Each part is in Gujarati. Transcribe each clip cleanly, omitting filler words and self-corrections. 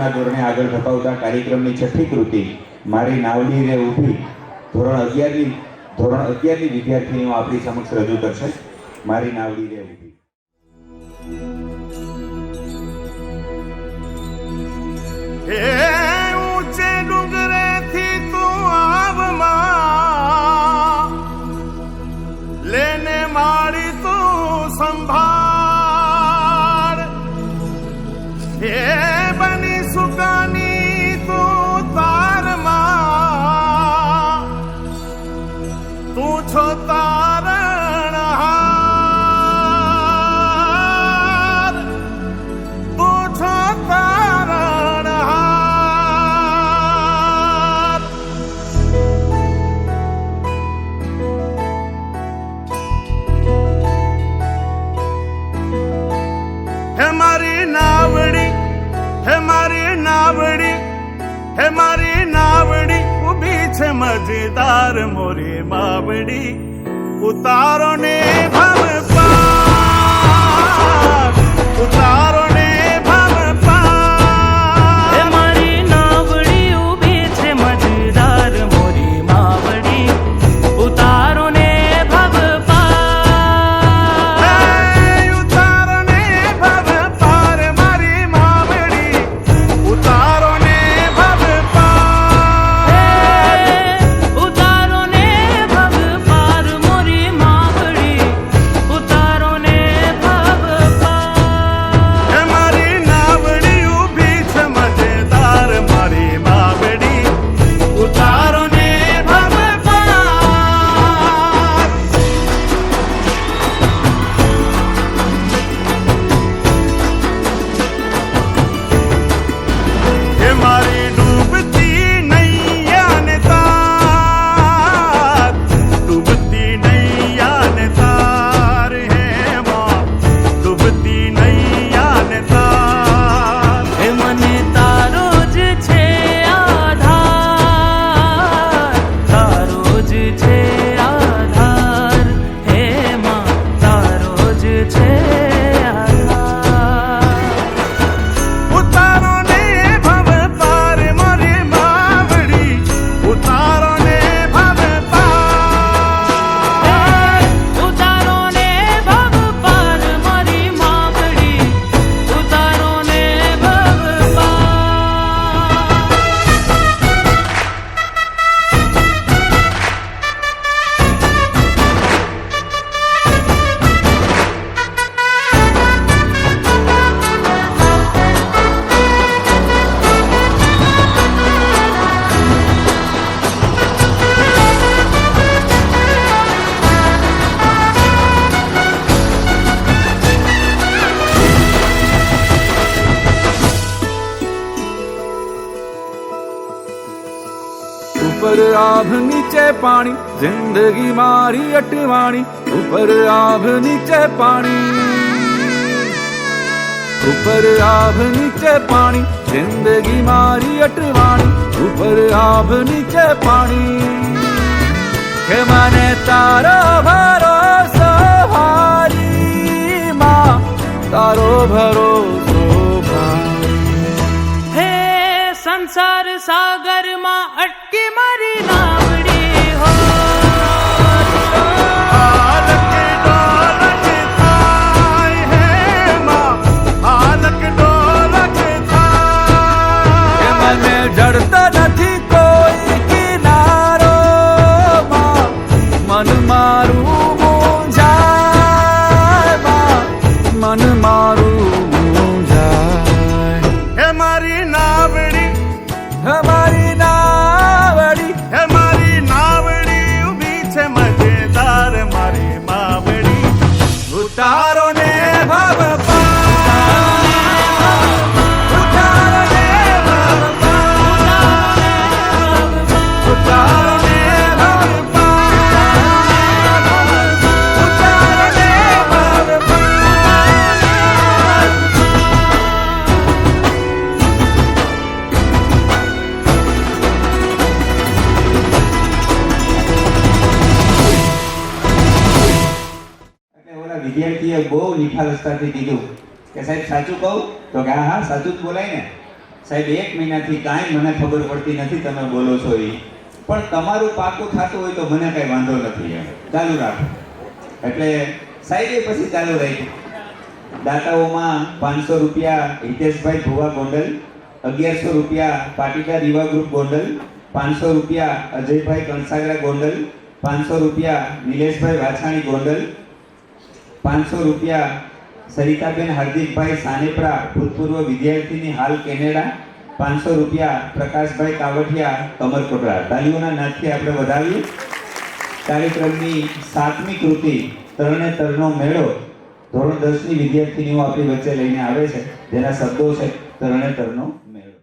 આગળના ધોરણે આગળ ધપાવતા કાર્યક્રમની છઠ્ઠી કૃતિ મારી નાવડી રે ઊભી ધોરણ 11ની વિદ્યાર્થીનીઓ આપણી સમક્ષ રજૂ કરશે. મારી નાવડી રે ઊભી. ઊંચે ડુંગરેથી તું આવમાં લેને મારી તું સંભાળ એ બની સુકાની તું તારમાં તું છો તારણહાર તું છો તારણહાર. હે મારી નાવડી હે મારી નાવડી હે મારી નાવડી ઊભી છે મજેદાર મોરી માવડી ઉતારો ને ભવ પાર ઉતારો ને ભવ પાર. હે મારી નાવડી ઊભી છે મજેદાર મોરી માવડી ઉતારો ને ભવ પાર. ઉતારો ને ભવ પાર મારી માવડી ઉતારો ને ભવ પાર. ઉતારો ને ભવ પાર મોરી માવડી ઉતારો ને ભવ પાર. હે મારી નાવડી ઊભી છે મજેદાર મારી માવડી ઉતારો ને ભવ પાર. હે મારી ડૂબતી નૈયા ને તાર ડૂબતી નૈયા ને તાર હે માં ડૂબતી નૈયા ને તાર. હે મને તારો જ છે આધાર તારો જ છે આધાર હે માં તારો જ છે આધાર. ઉતારો ને ભવ પાર મારી માવડી ઉતારો ને ભવ પાર. ઉતારો ને ભવ પાર મારી માવડી ઉતારો ને ભવ પાર. ઉપર આભ નીચે પાણી જિંદગી મારી અટવાણી ઉપર આભ નીચે પાણી ઉપર આભ નીચે પાણી જિંદગી મારી અટવાણી ઉપર આભ નીચે પાણી. કે મને તારો ભરોસો હારી માં તારો ભરોસો ભારી. હે સંસાર સાગરમાં અટકી મારી નાવડી હો હાલક ડોલક થાય હે માં હાલક ડોલક કે થાય. મને જડતો નથી કોઈ કિનારો માં મન મારું મૂંઝાય માં મન મારું મૂંઝાય. હે મારી નાવડી હમારી નાવડી હે મારી નાવડી ઊભી છે મજેદાર મારી માવડી ઉતારો ને ભવ પાર ઉતારો ને ભવ પાર ઉતારો ને ભવ પાર ઉતારો ને ભવ પાર. વિદ્યાર્થીએ બહુ નિખાલસતાથી કીધું કે સાહેબ સાચું કહું તો કે હા હા સાચું જ બોલાય ને. સાહેબ 1 મહિનાથી કાંઈ મને ખબર પડતી નથી તમે બોલો છો એ, પણ તમારું પાકું થતું હોય તો મને કાંઈ વાંધો નથી, એમ ચાલુ રાખો. એટલે સાહેબે પછી ચાલુ રાખ્યું. દાતાઓમાં 500 રૂપિયા હિતેશભાઈ ભુવા ગોંડલ, 1100 રૂપિયા પાટીદાર યુવા ગ્રુપ ગોંડલ, 500 રૂપિયા અજયભાઈ કણસાગરા ગોંડલ, 500 રૂપિયા નિલેશભાઈ વાછાણી ગોંડલ, 500 રૂપિયા સરિતાબેન હાર્દિકભાઈ સાનેપરા ભૂતપૂર્વ વિદ્યાર્થીની હાલ કેનેડા, 500 રૂપિયા પ્રકાશભાઈ કાવઠિયા કમરકોટડા. તાલીઓના નાદથી આપણે વધાવીએ. કાર્યક્રમની 7મી કૃતિ તરણેતરનો મેળો ધોરણ 10ની વિદ્યાર્થીનીઓ આપણી વચ્ચે લઈને આવે છે, જેના શબ્દો છે તરણેતરનો મેળો.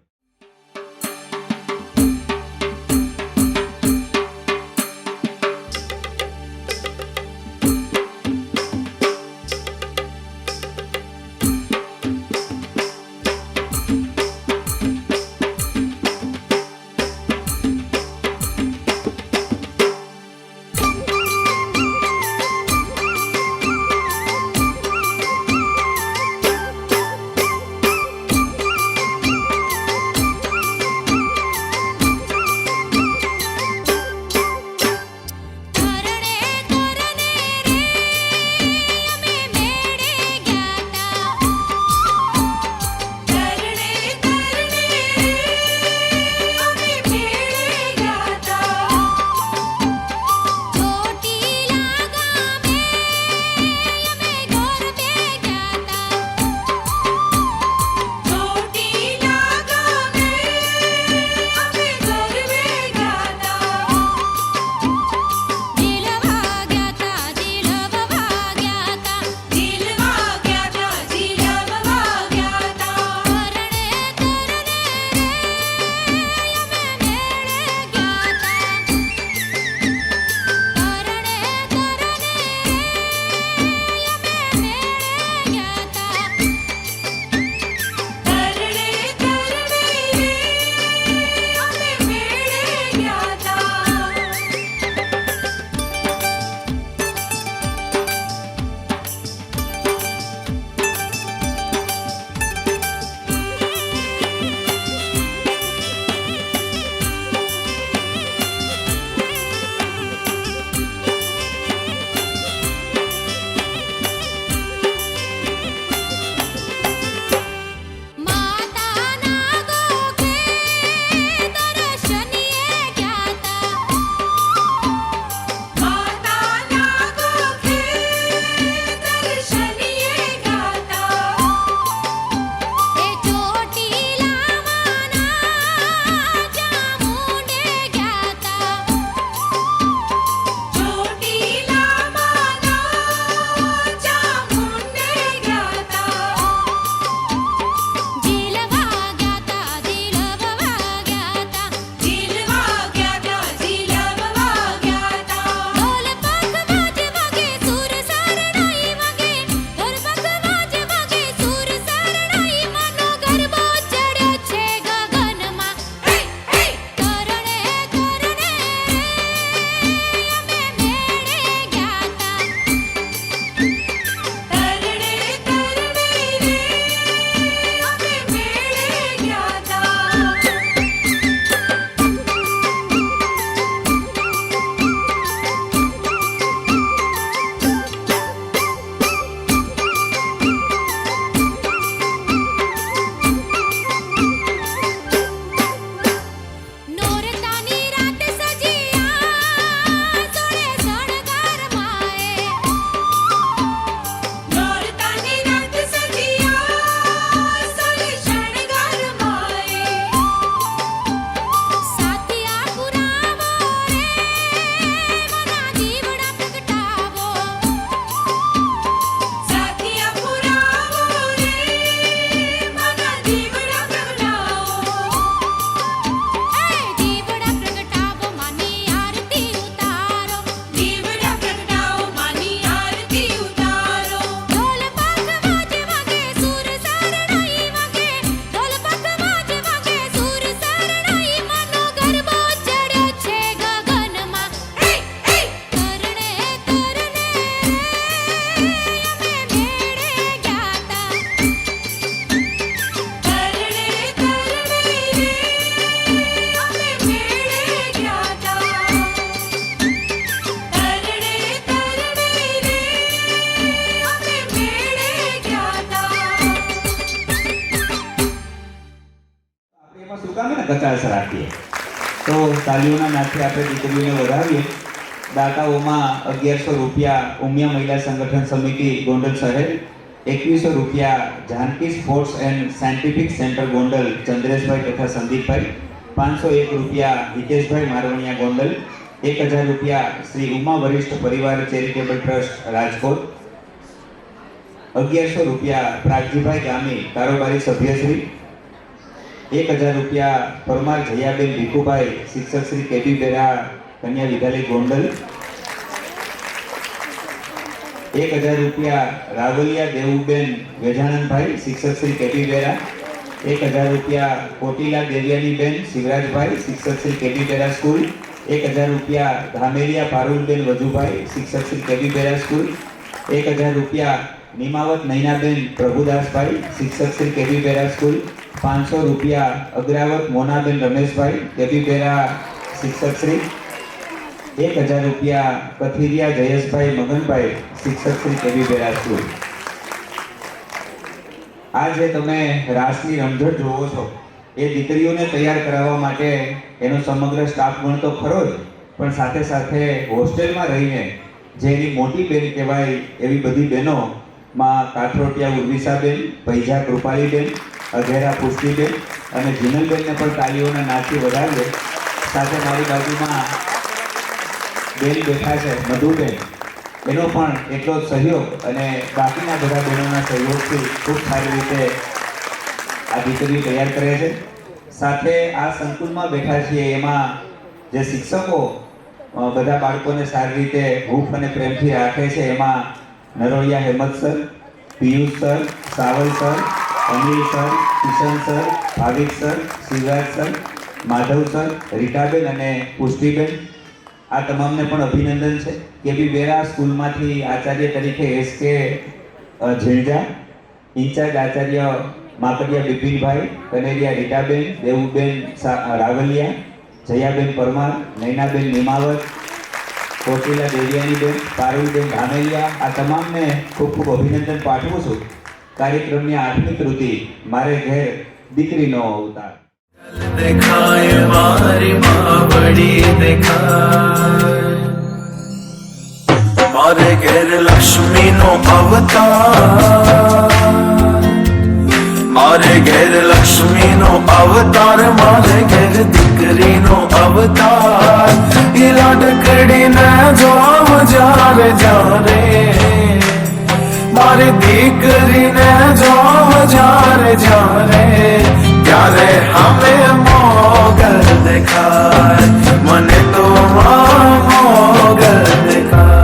એમાં શું કામ ને કચાશ રાખીએ. તો તાલીઓના નાથે આપણે દીકરીઓને વધાવીએ. દાતાઓમાં 1100 રૂપિયા ઉમિયા મહિલા સંગઠન સમિતિ ગોંડલ શહેર, 2100 રૂપિયા Janaki sports and scientific centre Gondal ચંદ્રેશભાઈ તથા સંદીપભાઈ, 501 રૂપિયા હિતેશભાઈ મારવણિયા ગોંડલ, 1000 રૂપિયા શ્રી ઉમા વરિષ્ઠ પરિવાર ચેરિટેબલ ટ્રસ્ટ રાજકોટ, 1100 રૂપિયા પ્રાગજીભાઈ ગામી કારોબારી સભ્યશ્રી, 1000 રૂપિયા પરમાર જયાબેન ભીખુભાઈ શિક્ષક શ્રી કેબી બેરા કન્યા વિદ્યાલય ગોંડલ, 1000 રૂપિયા રાવલિયા દેવુબેન વેજાનંદભાઈ શિક્ષક શ્રી કેબી બેરા, 1000 રૂપિયા કોટીલા દેવ્યાનીબેન શિવરાજભાઈ શિક્ષક શ્રી કેબી બેરા સ્કૂલ, 1000 રૂપિયા ધામેલિયા પારુલબેન વજુભાઈ શિક્ષક શ્રી કેબી બેરા સ્કૂલ, 1000 રૂપિયા નિમાવત નૈનાબેન પ્રભુદાસભાઈ શિક્ષક શ્રી કેબી બેરા સ્કૂલ, 500 રૂપિયા અગ્રાવત મોનાબેન રમેશભાઈ કેબી બેરા શિક્ષક શ્રી, 1000 રૂપિયા કથિરિયા જયેશભાઈ મગનભાઈ શિક્ષક શ્રી કેબી બેરા સ્કૂલ. આ જે તમે રાસની રમઝટ જોવો છો એ દીકરીઓને તૈયાર કરાવવા માટે એનો સમગ્ર સ્ટાફ પણ તો ખરો જ, પણ સાથે સાથે હોસ્ટેલમાં રહીને જે એની મોટી બેન કહેવાય એવી બધી બહેનોમાં કાથરોટિયા ઉર્વિસાબેન, ભૈજા કૃપાલીબેન, અઘેરા પુષ્ટિબેન અને જીનલબેનને પણ તાલીઓના નાદથી વધારીએ. સાથે મારી બાજુમાં બેન બેઠા છે મધુબેન, એનો પણ એટલો જ સહયોગ અને બાકીના બધા બહેનોના સહયોગથી ખૂબ સારી રીતે આ દીકરી તૈયાર કરે છે. સાથે આ સંકુલમાં બેઠા છીએ એમાં જે શિક્ષકો બધા બાળકોને સારી રીતે હૂંફ અને પ્રેમથી રાખે છે એમાં Narodiya Hemant sir, Piyush sir, Saval sir, Anil sir, Kishan sir, Bhavik sir, Shivraj sir, Madhav sir, રીટાબેન અને પુષ્ટિબેન, આ તમામને પણ અભિનંદન છે. કેબી બેરા સ્કૂલમાંથી આચાર્ય તરીકે SK ઝીણજા, ઇન્ચાર્જ આચાર્ય માકડિયા બિપિનભાઈ, કનેરિયા રીટાબેન, દેવુબેન રાવલિયા, જયાબેન પરમાર, નૈનાબેન નિમાવત, કોટીલા દેવિયાનીબેન, પારુલબેન ધામેલિયા, આ તમામને ખૂબ ખૂબ અભિનંદન પાઠવું છું. કાર્યક્રમની 8મી કૃતિ મારે ઘેર દીકરીનો અવતાર. દેખાય મારી માવડી દેખાય, મારે ઘેર લક્ષ્મીનો અવતાર, મારે ઘેર લક્ષ્મીનો અવતાર, મારે ઘેર દીકરીનો અવતાર. એ લાડકડીને જોવ જ્યારે જ્યારે, મારી દીકરીને જોવ જ્યારે જ્યારે, ત્યારે હમે મોગલ દેખાય, મને તો મોગલ દેખાય.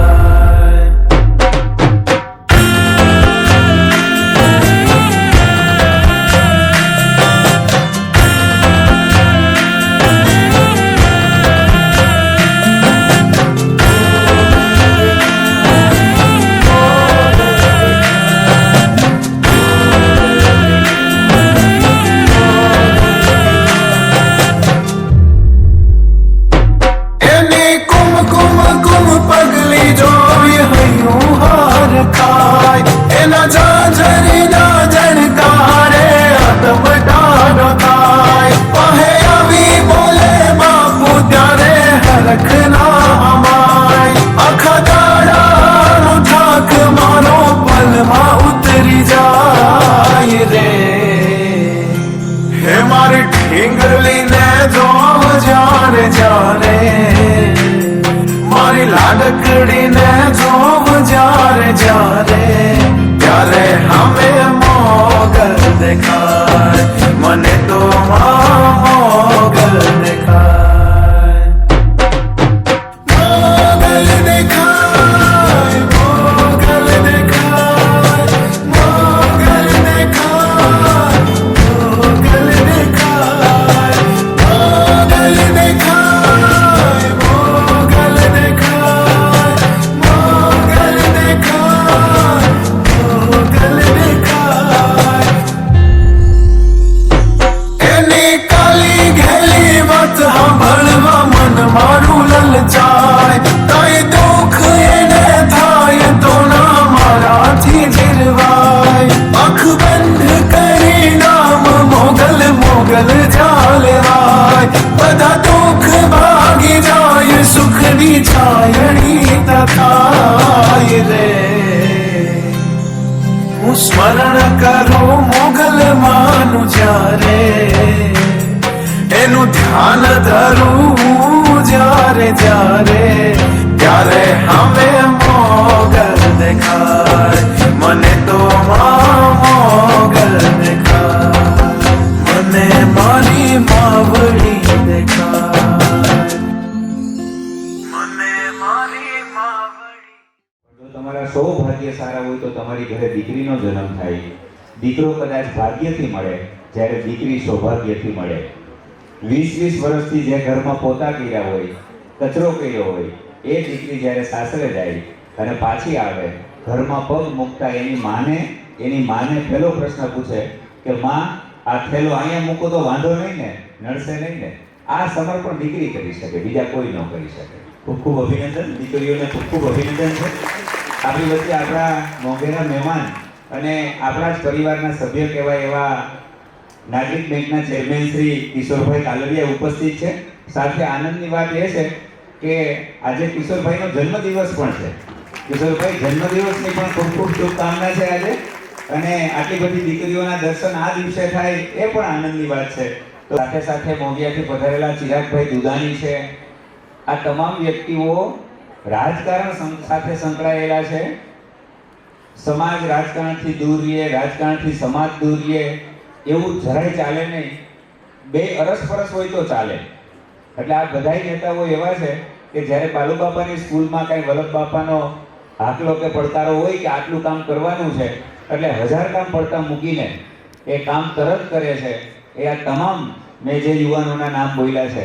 મારી લાડકડીને જોવ જ્યારે જ્યારે, ત્યારે હમે મોગલ દેખાય, મને તો મોગલ દેખાય. મોગલ દેખાય, મોગલ દેખાય, મોગલ દેખાય, મોગલ દેખાય, મોગલ દેખાય, મોગલ દેખાય, મોગલ દેખાય, મોગલ દેખાય. એની કાલી ઘેલી વાત સાંભળવા મન મારું લલચાય, કઈ દુઃખ એને થાય તો ના મારાથી જીરવાય. આંખ બંધ કરી નામ મોગલ મોગલ મોગલ ચાલવાય બધા દુઃખ ભાગી જાય સુખની છાયણી તથાય રે હું સ્મરણ કરું મોગલ માનું જ્યારે એનું ધ્યાન ધરું જ્યારે જ્યારે ત્યારે હવે મોગલ દેખાય મને તો મોગલ દેખાય મને મારી માવડી દેખાય મને મારી માવડી. જો તમારા સૌભાગ્ય સારા હોય તો તમારી ઘરે દીકરીનો જન્મ થાય. દીકરો કદાચ ભાગ્યથી મળે જ્યારે દીકરી સૌભાગ્યથી મળે. 20-20 વર્ષથી જે ઘરમાં પોતા કર્યા હોય, કચરો કર્યો હોય, એ દીકરી જ્યારે સાસરે જાય અને પાછી આવે, ઘરમાં પગ મૂકતા એની માને પહેલો પ્રશ્ન પૂછે કે માં, આ થેલો અહીંયા મૂકો તો વાંધો નહીં ને, નડશે નહીં ને? આ સમર્પણ દીકરી કરી શકે, બીજા કોઈ ન કરી શકે. ખૂબ ખૂબ અભિનંદન, દીકરીઓને ખૂબ ખૂબ અભિનંદન છે. આપણી વચ્ચે આપણા મોંઘેરા મહેમાન અને આપણા જ પરિવારના સભ્ય કહેવાય એવા નાગરિક બેંકના ચેરમેન શ્રી કિશોરભાઈ કાલરિયા ઉપસ્થિત છે. સાથે આનંદની વાત એ છે કે આજે કિશોરભાઈનો જન્મદિવસ પણ છે. કિશોરભાઈ, જન્મદિવસની પણ ખૂબ ખૂબ શુભકામના છે આજે. અને આટલી બધી દીકરીઓના દર્શન આ દિવસે થાય એ પણ આનંદની વાત છે. તો સાથે સાથે મોગિયાથી પધારેલા ચિરાગભાઈ દુધાણી છે. આ તમામ વ્યક્તિઓ રાજકારણ સાથે સંકળાયેલા છે. સમાજ રાજકારણથી દૂર રહે, રાજકારણથી સમાજ દૂર રહે એવું જરાય ચાલે નહીં. બે અરસપરસ હોય તો ચાલે. એટલે આ બધાય નેતાઓ એવા છે કે જ્યારે બાલુબાપાની સ્કૂલમાં કાંઈ વલ્લભ બાપાનો હાકલો કે પડકારો હોય કે આટલું કામ કરવાનું છે, એટલે 1000 કામ પડતા મૂકીને એ કામ તરત કરે છે. એ આ તમામ મેં જે યુવાનોના નામ બોલ્યા છે,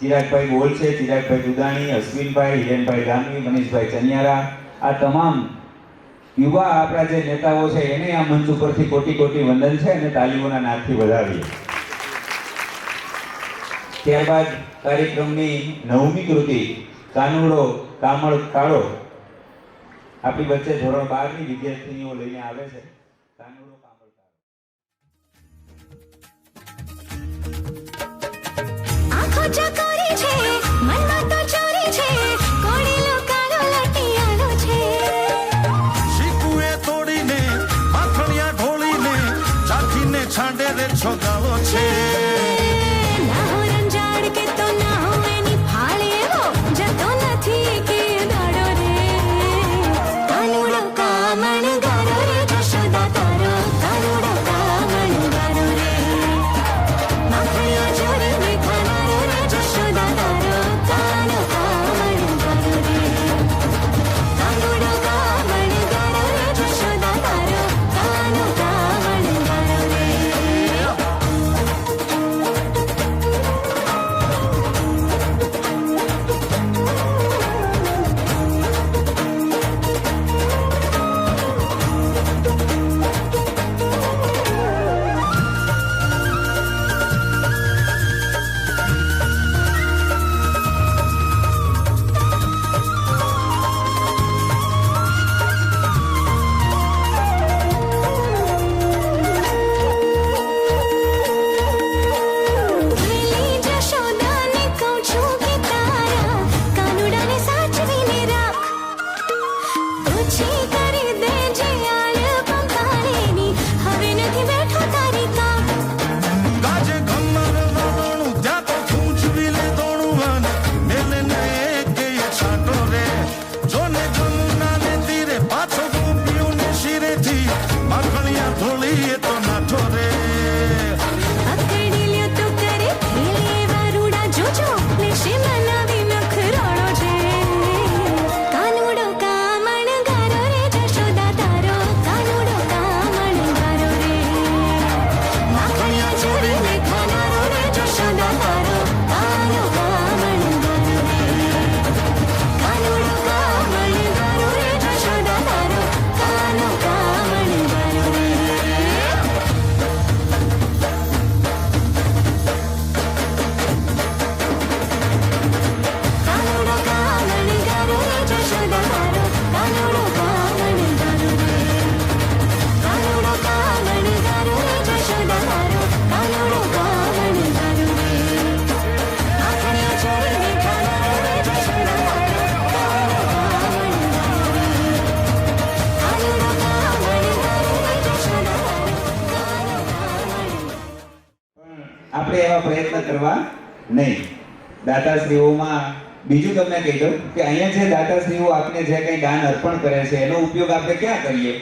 ચિરાગભાઈ ગોલ છે, ચિરાગભાઈ દુધાણી, અશ્વિનભાઈ, હિરેનભાઈ ગામી, મનીષભાઈ ચનિયારા, આ તમામ યુવા આપણા જે નેતાઓ છે એને આ મંચ ઉપરથી કોટી કોટી વંદન છે અને તાલીઓના નાદથી વધાવીએ. ત્યારબાદ કાર્યક્રમની 9મી કૃતિ કાનુડો કામળ કાળો આપણી વચ્ચે ધોરણ 12ની વિદ્યાર્થીનીઓ લઈને આવે છે. કાનુડો કામળ કાળો. આંખો ચકોરી છે, મનમાં તો ચોરી છે, કોળીલો કાળો લટિયાળો છે. શીકુએ તોડીને માખણિયા ઢોળીને ચાખીને છાંડે રે છોગાવો છે. ના હો રંજાડ કે તો ના હો એની ફાળે એવો જતો નથી કે દાડો રે. કાનુડો કામણ ગારો રે જશોદા તારો, કાનુડો કામણ ગારો રે. માખણિયા ચોરીને ખાનારો રે જશોદા તારો, કાનો કામણ ગારો રે. કાનુડો કામણ ગારો રે જશોદા તારો, કાનો કામણ ગારો રે. વેલી જશોદાને કહું છું કે તારા કાનુડાને સાચવીને રાખ. ઓછી કરી દેજે આળ પંખારેની, હવે નથી બેઠો તારી કાપ. ગાજે ગમર વાળું ત્યાં તો ખૂંચવી લે દોણું અને મેલે ને કે છાંટો રે. જોને જમુનાને તીરે પાછો ગોપીઓને શિરેથી માખણિયા ઢોળી એ તો નાઠો રે. પકડી લ્યો તો કરે ખેલે વારુડા જોજો, લેશે મનાવી નખરાળો છે. કાનુડો કામણ ગારો રે જશોદા તારો, કાનુડો કામણ ગારો રે. માખણિયા ચોરીને ખાનારો રે જશોદા તારો, કાનો કામણ ગારો રે. કાનુડો કામણ ગારો રે જશોદા તારો, કાનો કામણ ગારો રે. કાનુડો કામણ ગારો રે જશોદા તારો, કાનુડો કામણ ગારો રે. કાનુડો કામણ ગારો રે જશોદા તારો, કાનુડો કામણ એવા પ્રયત્ન કરવા નહીં. દાતાશ્રીઓમાં બીજું તમને કહી દઉં કે અહીંયા જે દાતાશ્રીઓ આપને જે કંઈ દાન અર્પણ કરે છે એનો ઉપયોગ આપણે ક્યાં કરીએ?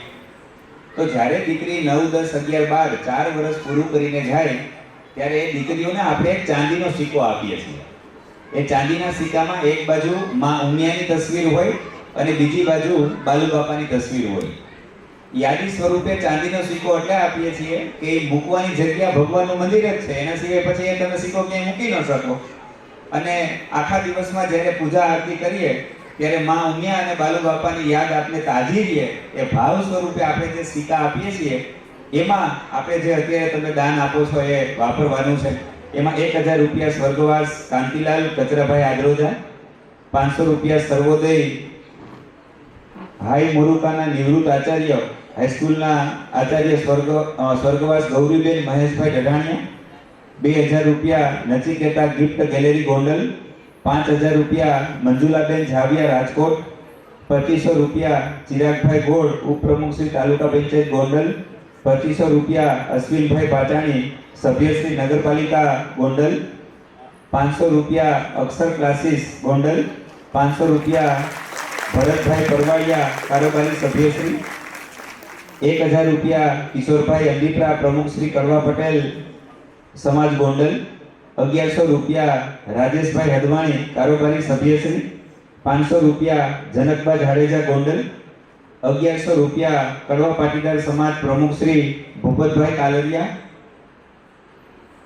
તો જ્યારે દીકરી 9, 10, 11, 12 4 વર્ષ પૂરું કરીને જાય ત્યારે એ દીકરીઓને આપણે એક ચાંદીનો સિક્કો આપીએ છીએ. એ ચાંદીના સિક્કામાં એક બાજુ માં ઉમિયાની તસવીર હોય અને બીજી બાજુ બાલુ બાપાની તસવીર હોય. યાદી સ્વરૂપે ચાંદીનો સિક્કો એટલે આપીએ છીએ કે એ મૂકવાની જગ્યા ભગવાનનું મંદિર જ છે, એના સિવાય પછી એ તમે સિક્કો ક્યાંય મૂકી ન શકો. અને આખા દિવસમાં જ્યારે પૂજા આરતી કરીએ ત્યારે માં ઉમિયા અને બાલુ બાપાની યાદ આપણે તાજી રહીએ એ ભાવ સ્વરૂપે આપણે જે સિક્કા આપીએ છીએ એમાં આપણે જે અત્યારે તમે દાન આપો છો એ વાપરવાનું છે. એમાં 1000 રૂપિયા સ્વર્ગવાસ કાંતિલાલ કચરાભાઈ આદ્રોજા, 500 રૂપિયા સર્વોદય હાઈ મોરુકાના નિવૃત્ત આચાર્ય હાઈસ્કૂલના આચાર્ય સ્વર્ગવાસ ગૌરીબેન મહેશભાઈ ડઢાણિયા, 2000 રૂપિયા નચિકેતા ગિફ્ટ ગેલેરી ગોંડલ, 5000 રૂપિયા મંજુલાબેન ઝાવિયા રાજકોટ, 2500 રૂપિયા ચિરાગભાઈ ગોળ ઉપપ્રમુખ શ્રી તાલુકા પંચાયત ગોંડલ, 2500 રૂપિયા અશ્વિનભાઈ પાટાણી સભ્યશ્રી નગરપાલિકા ગોંડલ, 500 રૂપિયા અક્ષર ક્લાસીસ ગોંડલ, 500 રૂપિયા ભરતભાઈ પરવાડિયા કારોબારી સભ્યશ્રી, 1000 રૂપિયા કિશોરભાઈ અંદિપરા પ્રમુખ શ્રી કડવા પટેલ સમાજ ગોંડલ, 1100 રૂપિયા રાજેશભાઈ હદવાણી કારોબારી સભ્યશ્રી, 500 રૂપિયા જનકબા જાડેજા ગોંડલ, 1100 રૂપિયા કડવા પાટીદાર સમાજ પ્રમુખ શ્રી ભૂપતભાઈ કાલરિયા,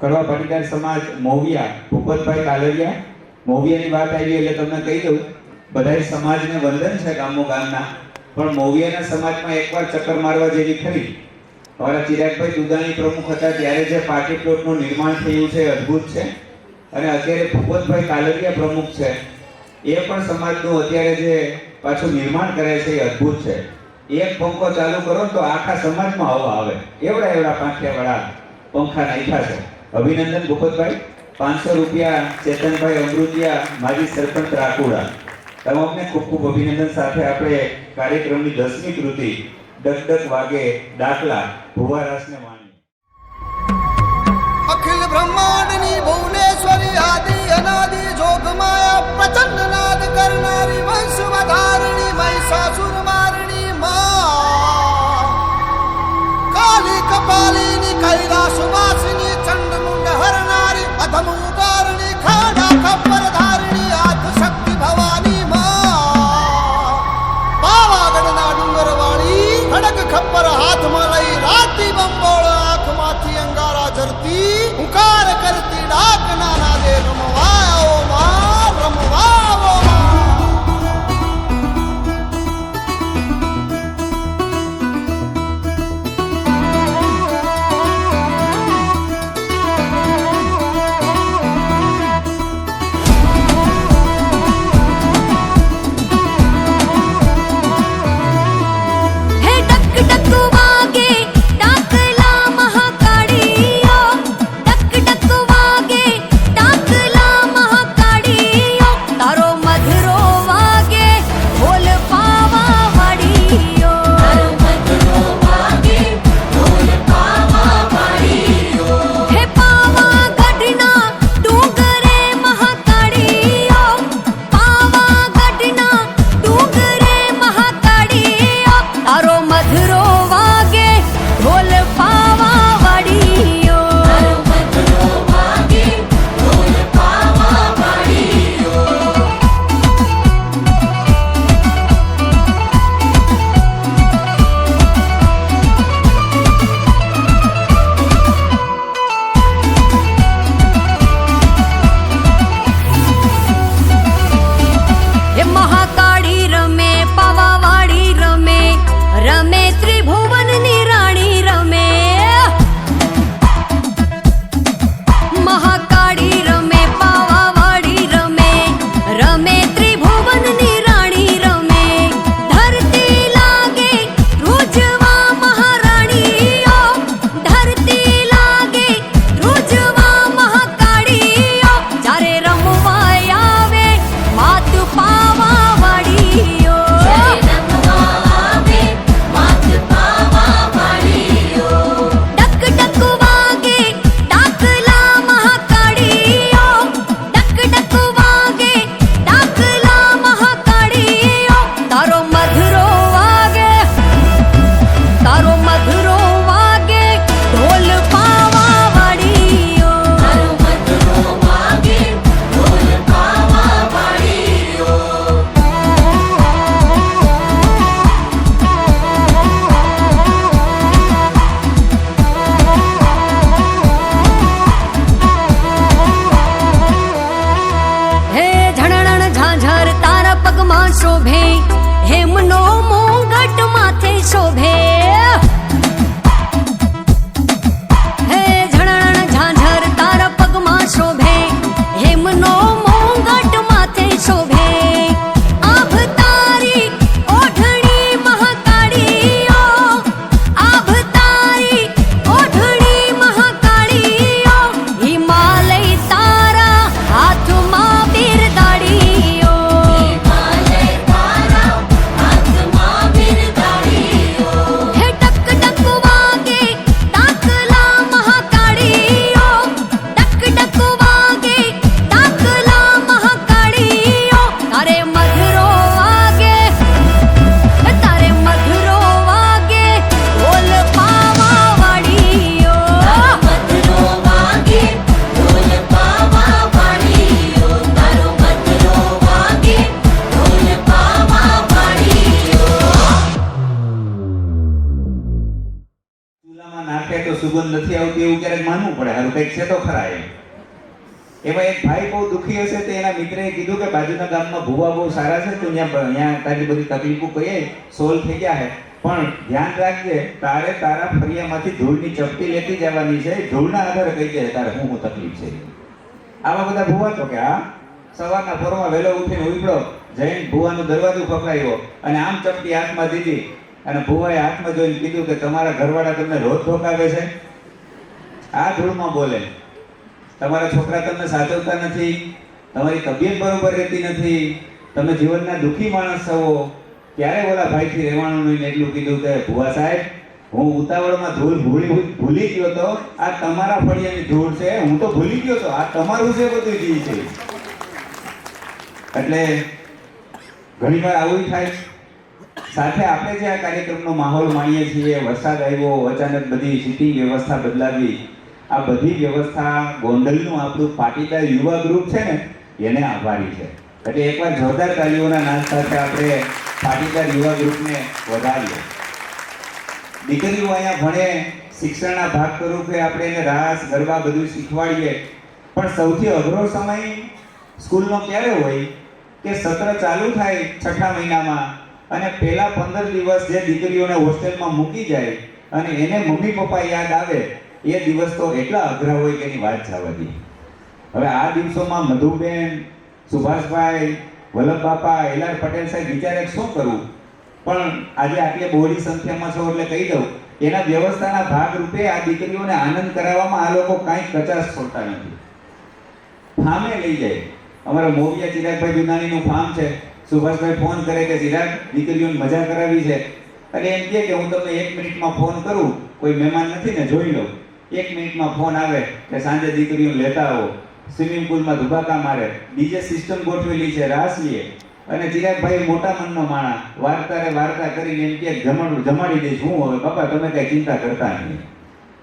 કડવા પાટીદાર સમાજ મોવિયા ભૂપતભાઈ કાલરિયા. મોવિયાની વાત આવી એટલે તમને કહી દઉં, બધાય સમાજને વંદન છે ગામો ગામના, પણ મોવિયાના સમાજમાં એકવાર ચક્કર મારવા જેવી ખરી. અમારા ચિરાગભાઈ દુદાણી પ્રમુખ હતા ત્યારે જે પાર્ટી પ્લોટનું નિર્માણ થયું છે અદ્ભુત છે. અને અત્યારે ભૂપતભાઈ કાલરિયા પ્રમુખ છે, એ પણ સમાજનું અત્યારે જે પાછું નિર્માણ કરે છે એ અદ્ભુત છે. એક પંખો ચાલુ કરો તો આખા સમાજમાં હવા આવે, એવડા પાંખિયાવાળા પંખા નાખ્યા છે. અભિનંદન ભૂપતભાઈ. 500 રૂપિયા ચેતનભાઈ અમૃતિયા માજી સરપંચ રાખુડા. તમામને ખૂબ ખૂબ અભિનંદન. સાથે આપણે કાર્યક્રમની 10મી કૃતિ ડગડગ વાગે ડાકલા ભુવારાસને વાણી. અખિલ બ્રહ્માંડની ભુવનેશ્વરી આદિ અનાદિ જોગમાયા પ્રચંડ નાદ કરનારી વંશ વધારણી મહિષાસુર મારણી માં કાલી કપાલીની કૈલાસ વાસિની ચંડ મુંડ હરનારી અધમ ઉદારણી ખાડા ખપ્પર ધારણી આદ શક્તિ ભવાની માં પાવાગઢના ડુંગરવાળી ખડક ખપ્પર હાથમાં લઈ રાતી બંબોળ આંખમાંથી અંગારા ઝરતી હુંકાર કરતી ડાકના નાદે રમવાઓ માં રમવાઓ પગમાં શોભે હેમનો મોંગટ માથે શોભે હે ઝણણ ઝાંઝર તારા પગમાં શોભે હેમનો મોંગટ માથે શોભે આભ તારી ઓઢણી મહાકાળીઓ આભ તારી ઓઢણી મહાકાળીઓ હિમાલય તારા હાથમાં બિરદાડીઓ હિમાલય તારા હાથમાં બિરદાડીઓ હે ટક ટક વાગે ટાકલા મહાકાળીઓ ટક ટક વાગે ટાકલા મહાકાળીઓ તારે મધુરો વાગે ઢોલ પાવા વાળીઓ મધુરો વાગે ઢોલ પાવા વાળીઓ તારો મધુરો વાગે ઢોલ પાવા વાળીઓ ચૂલામાં નાખે તો સુગંધ નથી આવતી એવું ક્યારેક માનવું પડે. હારું કંઈક છે તો ખરા એમ. એમાં એક ભાઈ બહુ દુઃખી હશે તો એના મિત્રએ કીધું કે બાજુના ગામમાં ભૂવા બહુ સારા છે, તું ત્યાં તારી બધી તકલીફો કહીએ સોલ્વ થઈ ગયા છે, પણ ધ્યાન રાખજે તારે તારા ફરિયામાંથી ધૂળની ચપટી લેતી જવાની છે, ધૂળના આધારે કહી દે તારે શું તકલીફ છે. આવા બધા ભૂવા તો કે હા સવારના પોરમાં વહેલો ઉઠીને ઉપડો જઈને ભૂવાનો દરવાજો પકડાયો અને આમ ચપટી હાથમાં દીધી અને ભૂવાએ હાથમાં જોઈને કીધું કે તમારા ઘરવાળા તમને રોજ ધોકાવે છે, આ ધૂળમાં બોલે, તમારા છોકરા તમને સાચવતા નથી, તમારી તબિયત બરોબર રહેતી નથી, તમે જીવનના દુઃખી માણસ છો. ત્યારે ઓલા ભાઈથી રહેવાનું નહીં એટલું કીધું કે ભુવા સાહેબ હું ઉતાવળમાં ધૂળ ભૂલી ગયો તો આ તમારા ફળિયાની ધૂળ છે, હું તો ભૂલી ગયો તો આ તમારું છે બધું જી છે. એટલે ઘણીવાર આવું થાય. સાથે આપણે જે આ કાર્યક્રમનો માહોલ માણીએ છીએ, વરસાદ આવ્યો, અચાનક બધી સીટી વ્યવસ્થા બદલાવી, આ બધી વ્યવસ્થા ગોંડલનું આપણું પાટીદાર યુવા ગ્રુપ છે ને એને આભારી છે. એટલે એકવાર જોરદાર તાલીઓના નાદ સાથે આપણે પાટીદાર યુવા ગ્રુપને વધારીએ. દીકરીઓ અહીંયા ભણે, શિક્ષણના ભાગ સ્વરૂપે આપણે એને રાસ ગરબા બધું શીખવાડીએ, પણ સૌથી અઘરો સમય સ્કૂલનો ક્યારે હોય કે સત્ર ચાલુ થાય છઠ્ઠા મહિનામાં અને પહેલા 15 દિવસ જે દીકરીઓને હોસ્ટેલમાં મૂકી જાય અને એને મમ્મી પપ્પા યાદ આવે એ દિવસ તો એટલા અઘરા હોય કે એની વાત જવા દે. હવે આ દિવસોમાં મધુબેન, સુભાષભાઈ, વલ્લભબાપા, એલ.આર. પટેલ સાહેબ વિચારે શું કરવું, પણ આજે આટલી બહોળી સંખ્યામાં છો એટલે કહી દઉં એના વ્યવસ્થાના ભાગ રૂપે આ દીકરીઓને આનંદ કરાવવામાં આ લોકો કાંઈ કચાશ છોડતા નથી. ફામે લઈ જાય. અમારા મોવિયા ચિરાગભાઈ દુનાનીનું ફાર્મ છે. સુભાષભાઈ ફોન કરે કે ચિરાગ દીકરીઓને મજા કરાવી છે અને એમ કહે કે હું તમને 1 મિનિટમાં ફોન કરું, કોઈ મહેમાન નથી ને જોઈ લો. 1 મિનિટમાં ફોન આવે કે સાંજે દીકરીઓને લેતા આવો, સ્વિમિંગ પુલમાં ધુબાકા મારે, ડીજે સિસ્ટમ ગોઠવેલી છે, રાસ લે. અને ચિરાગભાઈ મોટા મનનો માણા વાર્તા કરીને એમ કે જમાડી દઈશ હું, હવે બાપા તમે કઈ ચિંતા કરતા નહીં.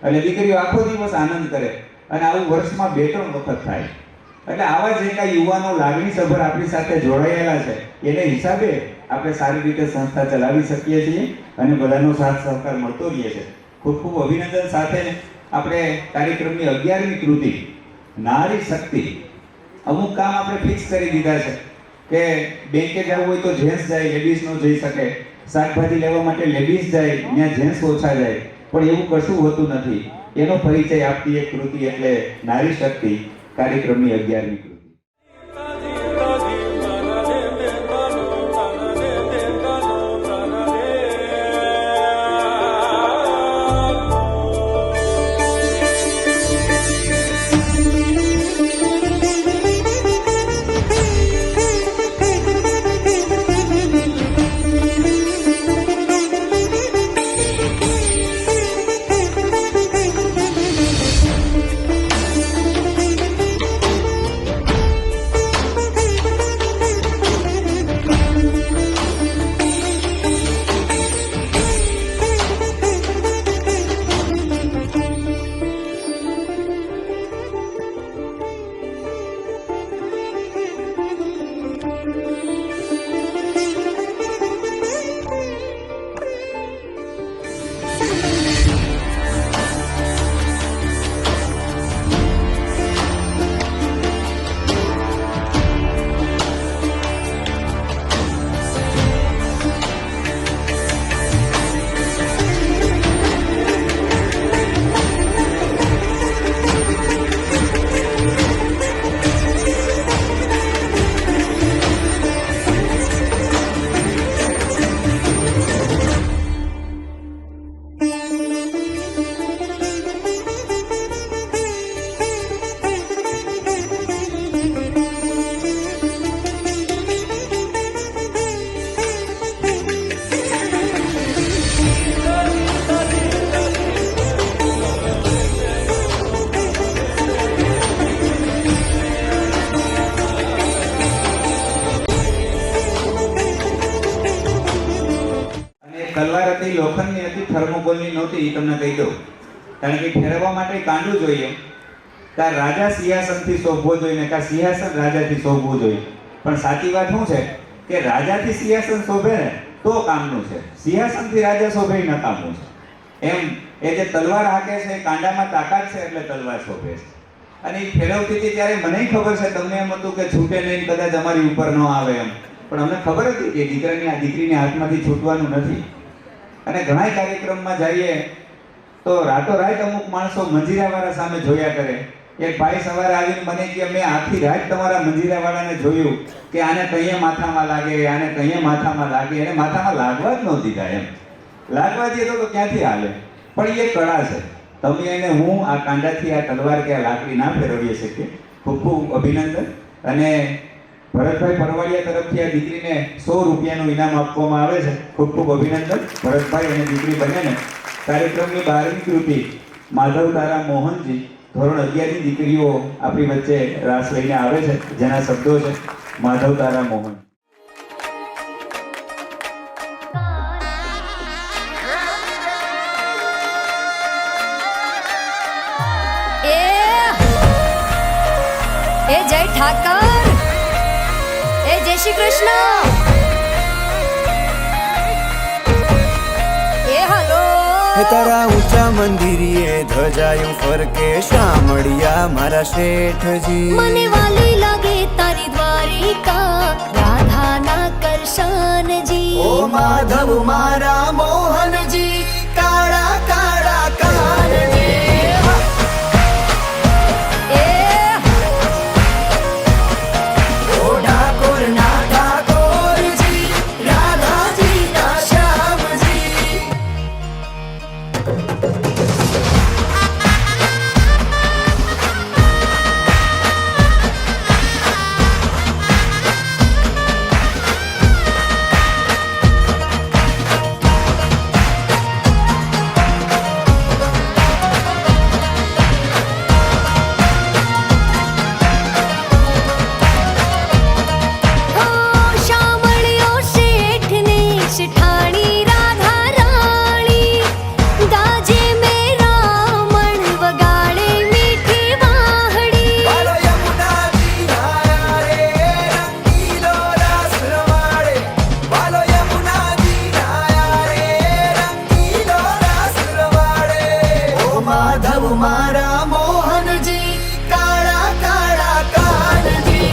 એટલે દીકરીઓ આખો દિવસ આનંદ કરે અને આવું વર્ષમાં 2-3 વખત થાય. એટલે આવા જે કાંઈ યુવાનો લાગણીસભર આપણી સાથે જોડાયેલા છે એને હિસાબે આપણે સારી રીતે સંસ્થા ચલાવી શકીએ છીએ અને બધાનો સાથ સહકાર મળતો રહે છે. ખૂબ ખૂબ અભિનંદન. સાથે આપણે કાર્યક્રમની 11મી કૃતિ નારી શક્તિ, અમુક કામ આપણે ફિક્સ કરી દીધા છે કે બેંકે જવું હોય તો જેન્ટ્સ જાય, લેડીઝ ન જઈ શકે, શાકભાજી લેવા માટે લેડીઝ જાય, ત્યાં જેન્ટ્સ ઓછા જાય, પણ એવું કશું હોતું નથી. એનો પરિચય આપતી એક કૃતિ એટલે નારી શક્તિ, કાર્યક્રમની 11મી કૃતિ. થર્મોકોલની નહોતી, એ તમને કહી દઉં. કારણ કે ફેરવવા માટે કાંડું જોઈએ, કાં રાજા સિંહાસનથી શોભવો જોઈએ ને કાં સિંહાસન રાજાથી શોભવું જોઈએ. પણ સાચી વાત શું છે કે રાજાથી સિંહાસન શોભે ને તો કામનું છે, સિંહાસનથી રાજા શોભે એ નકામું છે. એમ એ જે તલવાર હાકે છે એ કાંડામાં તાકાત છે એટલે તલવાર શોભે છે. અને એ ફેરવતી હતી ત્યારે મને ખબર છે, તમને એમ હતું કે છૂટે નહીં, કદાચ અમારી ઉપર ન આવે એમ, પણ અમને ખબર હતી કે દીકરીની હાથમાંથી છૂટવાનું નથી. અને ઘણા કાર્યક્રમમાં જઈએ તો રાતોરાત અમુક માણસો મંજીરાવાળા સામે જોયા કરે. એક ભાઈ સવારે આવીને મને કે મેં આખી રાત તમારા મંજીરાવાળાને જોયું કે આને કહીએ માથામાં લાગે, આને કહીએ માથામાં લાગે, એને માથામાં લાગવા જ ન દીધા. એમ લાગવા દઈએ તો ક્યાંથી હાલે? પણ એ કળા છે. તમે એને હું આ કાંડાથી આ તલવાર કે આ લાકડી ના ફેરવીએ શકીએ. ખૂબ ખૂબ અભિનંદન. અને ભરતભાઈ પરવાડિયા તરફથી આ દીકરીને 100 રૂપિયાનું ઇનામ આપવામાં આવે છે. ખૂબ ખૂબ અભિનંદન ભરતભાઈ અને દીકરી બંનેને. કાર્યક્રમની 12મી કૃતિ માધવ તારા મોહનજી, ધોરણ 11 ની દીકરીઓ આપણી વચ્ચે રાસ લઈને આવે છે, જેના શબ્દો છે માધવ તારા મોહન. એ જય ઠાકર, એ જય શ્રી કૃષ્ણ, એ હલો. તારા ઊંચા મંદિરીએ ધજાયું ફરકે શામળિયા મારા શેઠજી. મને વાલી લાગે તારી દ્વારિકા, રાધાના કરશનજી. ઓ માધવ મારા મોહનજી, કાળા કાળા કાનજી. ઓ ડાકોર ના ડાકોરજી, રાધાજી ના શ્યામજી. મારા મોહનજી, કાળા કાળા કાનજી.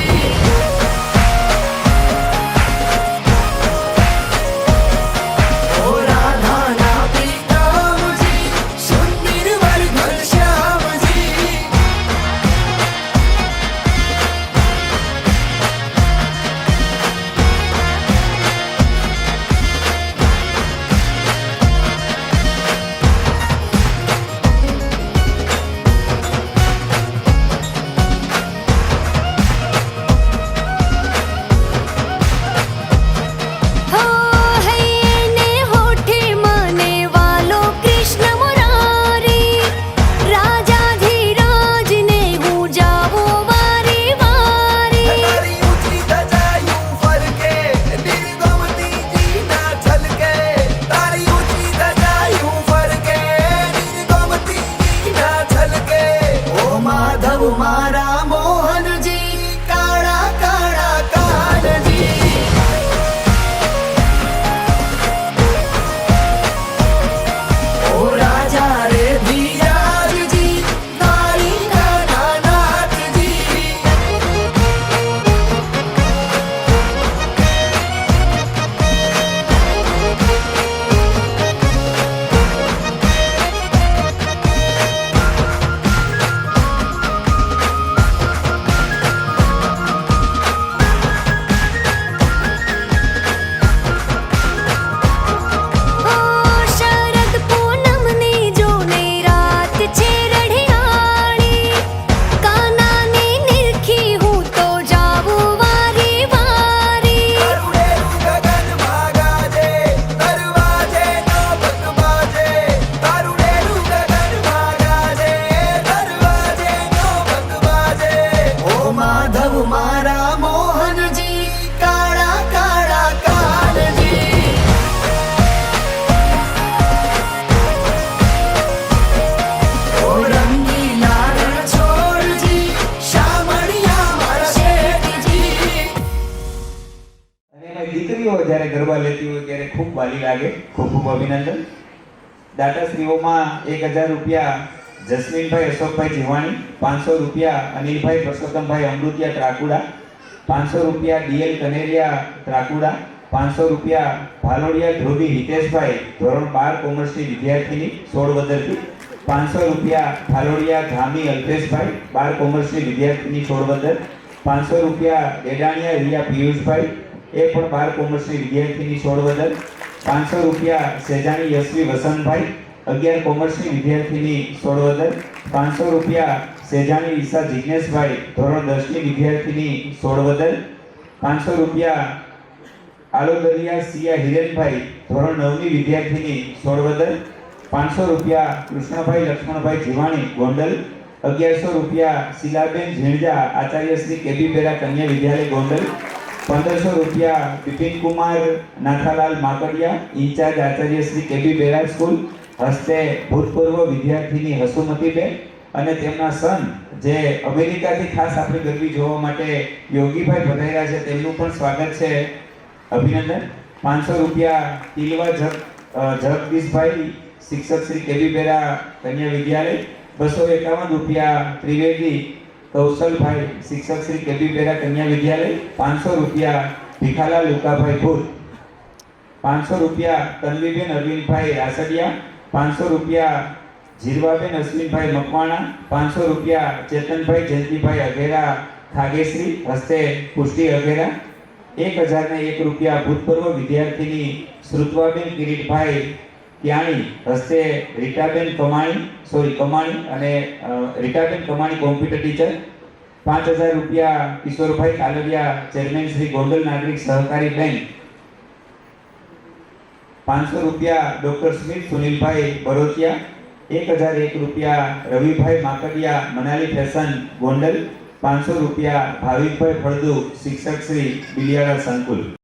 ઓ રાધાના પિતામજી, સુંદર વર ઘનશ્યામજી. મારા મોહનજી, કાળા કાળા કાનજી. ઓ રાજા રે ધીરાજજી, દ્વારિકા નાથજી. મારા મોહનજી, કાળા કાળા કાનજી. દીકરીઓ જ્યારે ગરબા લેતી હોય ત્યારે ખૂબ વાલી લાગે. ખૂબ ખૂબ અભિનંદન. દાતાશ્રીઓમાં 1000 રૂપિયા જસ્મીનભાઈ અશોકભાઈ જીવાણી, 500 રૂપિયા અનિલભાઈ પરસોત્તમભાઈ અમૃતિયા ત્રાકુડા, 500 રૂપિયા ડીએલ કનેરિયા ત્રાકુડા, 500 રૂપિયા ભાલોડિયા ધ્રુવી હિતેશભાઈ ધોરણ 12 કોમર્સની વિદ્યાર્થીની 16 વદરથી, 500 રૂપિયા ભાલોડિયા ધામી અલ્પેશભાઈ 12 કોમર્સની વિદ્યાર્થીની 16 વદર, 500 રૂપિયા ડેડાણિયા રિયા પિયુષભાઈ એ પણ 12 કોમર્સની વિદ્યાર્થીની 16 વદર, 500 રૂપિયા સેજાણી યશવી વસંતભાઈ 11 કોમર્સની વિદ્યાર્થીની 16 વદર, 500 રૂપિયા સેજાણી ઈશા જિજ્ઞેશભાઈ ધોરણ 10ની વિદ્યાર્થીની 16 વદર, 500 રૂપિયા આલોદરિયા સિયા હિરેનભાઈ ધોરણ 9ની વિદ્યાર્થીની 16 વદર, 500 રૂપિયા કૃષ્ણભાઈ લક્ષ્મણભાઈ જીવાણી ગોંડલ, 1100 રૂપિયા શીલાબેન ઝીણજા આચાર્ય શ્રી કેબી બેરા કન્યા વિદ્યાલય ગોંડલ, 1500 રૂપિયા બિપિનકુમાર નાથાલાલ માકડિયા ઇન્ચાર્જ આચાર્ય શ્રી કેબી બેરા સ્કૂલ હસ્તે ભૂતપૂર્વ વિદ્યાર્થીની હસુમતીબેન અને તેમના સન જે અમેરિકાથી ખાસ આપણી ગરબી જોવા માટે યોગીભાઈ પધાર્યા છે તેમનું પણ સ્વાગત છે. અભિનંદન. 500 રૂપિયા તિલવા જગદીશભાઈ શિક્ષક શ્રી કેબી બેરા કન્યા વિદ્યાલય, 251 રૂપિયા ત્રિવેદી કૌશલભાઈ શિક્ષક શ્રી કેબી બેરા કન્યા વિદ્યાલય, 500 રૂપિયા ભીખાલાલ લુકાભાઈ ભૂત, 500 રૂપિયા તન્વીબેન અરવિંદભાઈ રાસડિયા, 500 રૂપિયા જીરવાબેન અશ્વિનભાઈ મકવાણા, 500 રૂપિયા ચેતનભાઈ જયંતિભાઈ અઘેરા ખાગેશ્રી હસ્તે પુષ્ટિ અઘેરા, 1001 રૂપિયા ભૂતપૂર્વ વિદ્યાર્થીની શ્રુતવાબેન કિરીટભાઈ ક્યાણી હસ્તે રીટાબેન કમાણી અને રીટાબેન કમાણી કોમ્પ્યુટર ટીચર, 5000 રૂપિયા કિશોરભાઈ કાલરિયા ચેરમેન શ્રી ગોંડલ નાગરિક સહકારી બેંક, 500 રૂપિયા ડોક્ટર સ્મિથ સુનિલભાઈ બરોતિયા, 1001 રૂપિયા રવિભાઈ માકડિયા મનાલી ફેશન ગોંડલ, 500 રૂપિયા ભાવિકભાઈ ફળદુ શિક્ષક શ્રી બિલિયાળા સંકુલ.